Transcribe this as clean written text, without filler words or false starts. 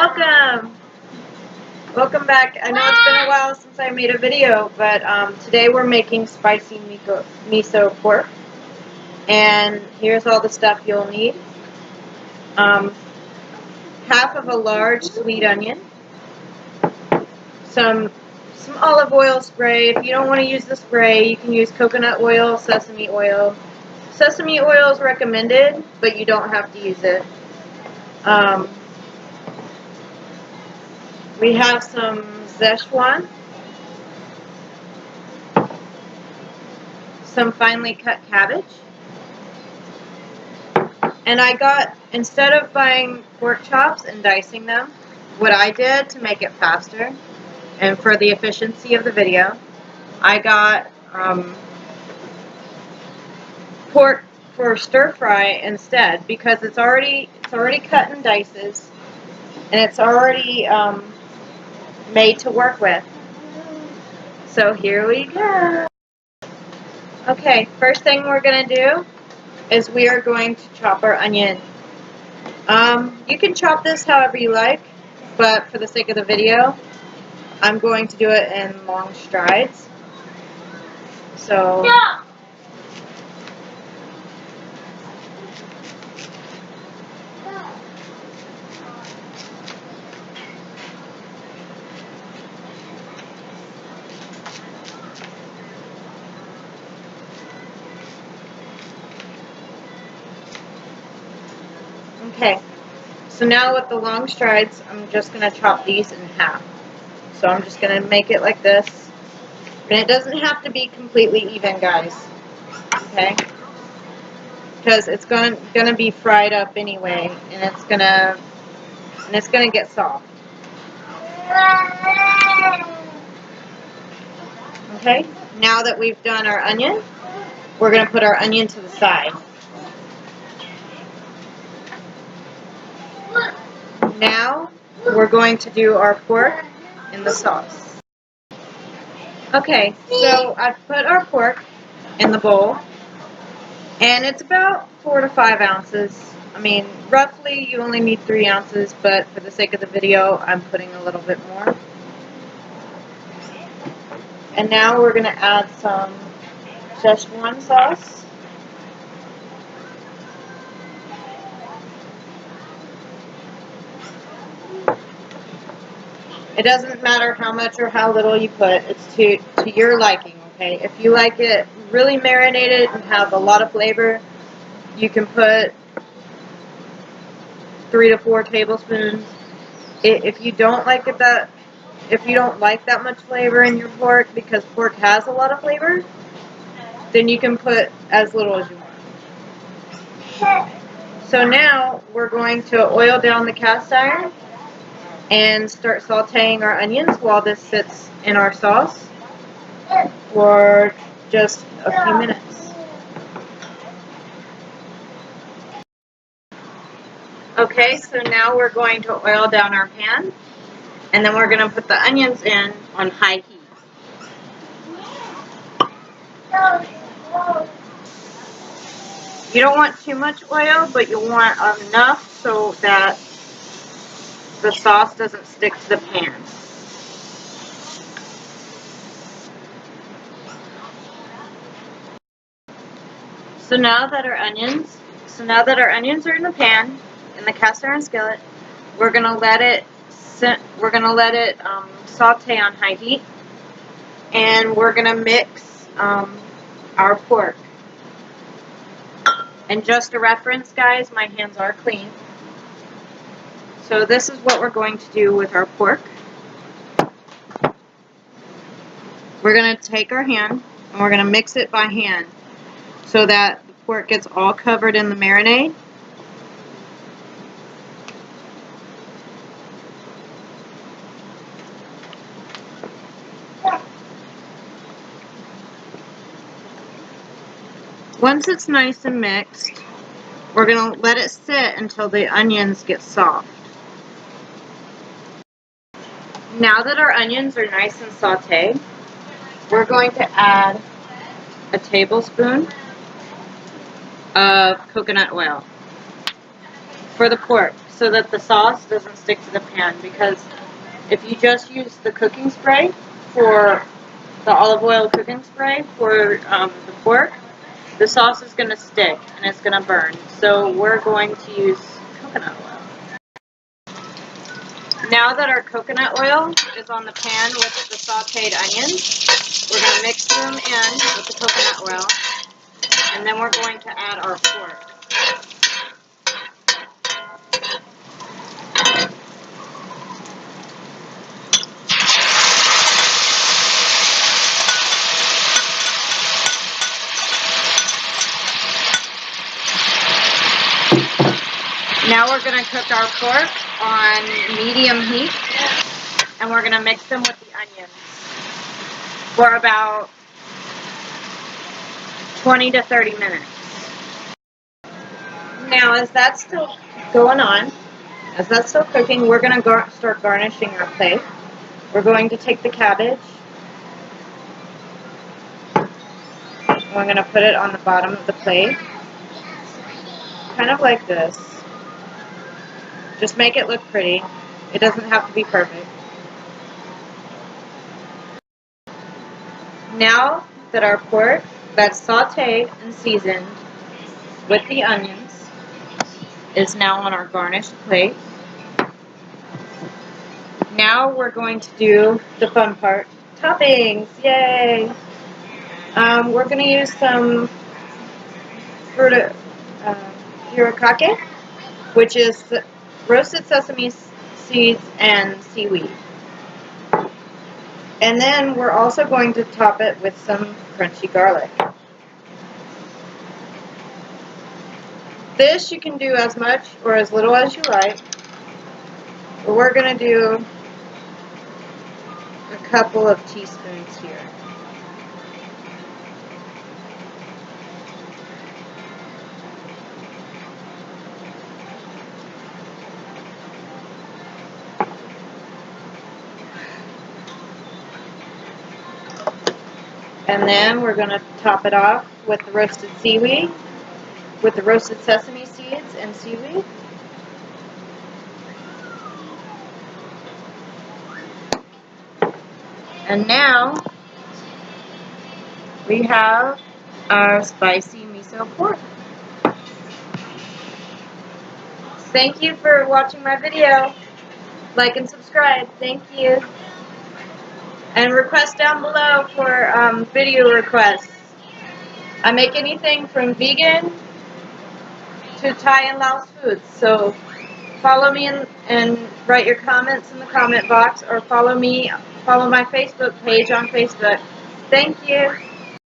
welcome! Welcome back. I know it's been a while since I made a video, but today we're making spicy miso pork. And here's all the stuff you'll need. Half of a large sweet onion. Some olive oil spray. If you don't want to use the spray, you can use coconut oil, sesame oil. Sesame oil is recommended, but you don't have to use it. We have some Szechuan, some finely cut cabbage, and I got, instead of buying pork chops and dicing them, what I did to make it faster and for the efficiency of the video, I got pork for stir fry instead, because it's already cut in dices and it's already made to work with. So here we go. Okay, first thing we're going to do is we are going to chop our onion. You can chop this however you like, but for the sake of the video, I'm going to do it in long strides. So, yeah. Okay, so now with the long strides, I'm just going to chop these in half. So I'm just going to make it like this. And it doesn't have to be completely even, guys. Okay? Because it's going to be fried up anyway, and it's going to get soft. Okay? Now that we've done our onion, we're going to put our onion to the side. Now, we're going to do our pork in the sauce. Okay, so I've put our pork in the bowl, and it's about 4 to 5 ounces. I mean, roughly you only need 3 ounces, but for the sake of the video, I'm putting a little bit more. And now we're going to add some Szechuan sauce. It doesn't matter how much or how little you put. It's to your liking, okay? If you like it really marinated and have a lot of flavor, you can put 3 to 4 tablespoons. If you don't like that much flavor in your pork, because pork has a lot of flavor, then you can put as little as you want. So now we're going to oil down the cast iron and start sauteing our onions while this sits in our sauce for just a few minutes. Okay, so now we're going to oil down our pan, and then we're going to put the onions in on high heat. You don't want too much oil, but you want enough so that the sauce doesn't stick to the pan. So now that our onions are in the pan, in the cast iron skillet, we're gonna let it saute on high heat, and we're gonna mix our pork. And just a reference, guys, my hands are clean. So this is what we're going to do with our pork. We're going to take our hand and we're going to mix it by hand so that the pork gets all covered in the marinade. Once it's nice and mixed, we're going to let it sit until the onions get soft. Now that our onions are nice and sauteed, we're going to add a tablespoon of coconut oil. for the pork so that the sauce doesn't stick to the pan, because if you just use the cooking spray for the olive oil cooking spray for the pork, the sauce is going to stick and it's going to burn. So we're going to use coconut oil. Now that our coconut oil is on the pan with the sauteed onions, we're going to mix them in with the coconut oil, and then we're going to add our pork. Now we're going to cook our pork on medium heat, and we're going to mix them with the onions for about 20 to 30 minutes. Now, as that's still going on, as that's still cooking, we're going to start garnishing our plate. We're going to take the cabbage, and we're going to put it on the bottom of the plate, kind of like this. Just make it look pretty. It doesn't have to be perfect. Now that our pork that's sauteed and seasoned with the onions is now on our garnished plate, now we're going to do the fun part, toppings. Yay! We're going to use some Furikake, which is roasted sesame seeds and seaweed. And then we're also going to top it with some crunchy garlic. This you can do as much or as little as you like. But we're going to do a couple of teaspoons here. And then we're going to top it off with the roasted seaweed, with the roasted sesame seeds and seaweed. And now we have our spicy miso pork. Thank you for watching my video. Like and subscribe. Thank you. And request down below for video requests. I make anything from vegan to Thai and Laos foods. So follow me and write your comments in the comment box, or follow my Facebook page on Facebook. Thank you.